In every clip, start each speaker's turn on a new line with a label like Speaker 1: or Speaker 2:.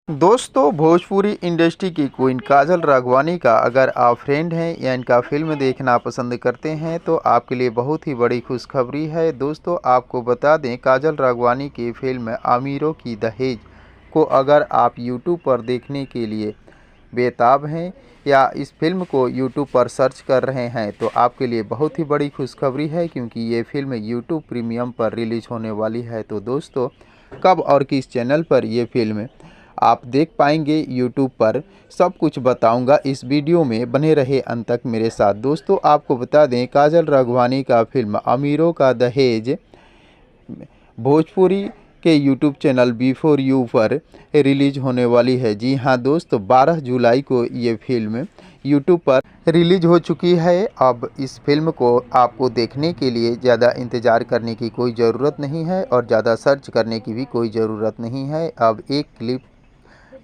Speaker 1: दोस्तों, भोजपुरी इंडस्ट्री की क्वीन काजल राघवानी का अगर आप फ्रेंड हैं या इनका फ़िल्म देखना पसंद करते हैं तो आपके लिए बहुत ही बड़ी खुशखबरी है। दोस्तों, आपको बता दें, काजल राघवानी की फ़िल्म अमीरों की दहेज को अगर आप यूट्यूब पर देखने के लिए बेताब हैं या इस फ़िल्म को यूट्यूब पर सर्च कर रहे हैं तो आपके लिए बहुत ही बड़ी खुशखबरी है, क्योंकि ये फ़िल्म यूट्यूब प्रीमियम पर रिलीज़ होने वाली है। तो दोस्तों, कब और किस चैनल पर ये फ़िल्म आप देख पाएंगे यूट्यूब पर, सब कुछ बताऊंगा इस वीडियो में, बने रहे अंत तक मेरे साथ। दोस्तों, आपको बता दें, काजल राघवानी का फ़िल्म अमीरों का दहेज भोजपुरी के यूट्यूब चैनल बिफोर यू पर रिलीज़ होने वाली है। जी हां दोस्तों, 12 जुलाई को ये फ़िल्म यूट्यूब पर रिलीज़ हो चुकी है। अब इस फिल्म को आपको देखने के लिए ज़्यादा इंतज़ार करने की कोई ज़रूरत नहीं है और ज़्यादा सर्च करने की भी कोई ज़रूरत नहीं है। अब एक क्लिप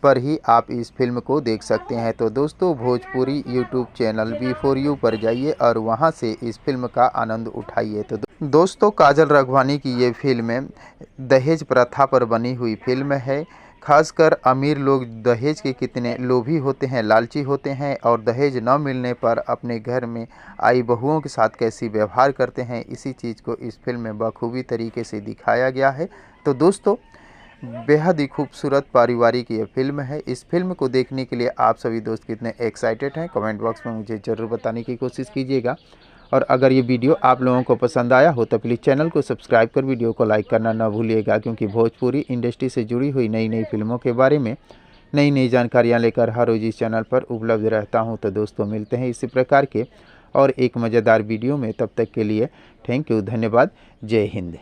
Speaker 1: पर ही आप इस फिल्म को देख सकते हैं। तो दोस्तों, Bhojpuri YouTube channel before you पर जाइए और वहां से इस फिल्म का आनंद उठाइए। तो दोस्तों, काजल राघवानी की ये फिल्म दहेज प्रथा पर बनी हुई फिल्म है। खासकर अमीर लोग दहेज के कितने लोभी होते हैं, लालची होते हैं, और दहेज न मिलने पर अपने घर में आई बहुओं के साथ कैसी व्यवहार करते हैं, इसी चीज़ को इस फिल्म में बखूबी तरीके से दिखाया गया है। तो दोस्तों, बेहद ही खूबसूरत पारिवारिक ये फिल्म है। इस फिल्म को देखने के लिए आप सभी दोस्त कितने एक्साइटेड हैं, कमेंट बॉक्स में मुझे ज़रूर बताने की कोशिश कीजिएगा। और अगर ये वीडियो आप लोगों को पसंद आया हो तो प्लीज़ चैनल को सब्सक्राइब कर वीडियो को लाइक करना ना भूलिएगा, क्योंकि भोजपुरी इंडस्ट्री से जुड़ी हुई नई नई फिल्मों के बारे में नई नई जानकारियाँ लेकर हर रोज़ इस चैनल पर उपलब्ध रहता हूँ। तो दोस्तों, मिलते हैं इसी प्रकार के और एक मज़ेदार वीडियो में। तब तक के लिए थैंक यू, धन्यवाद, जय हिंद।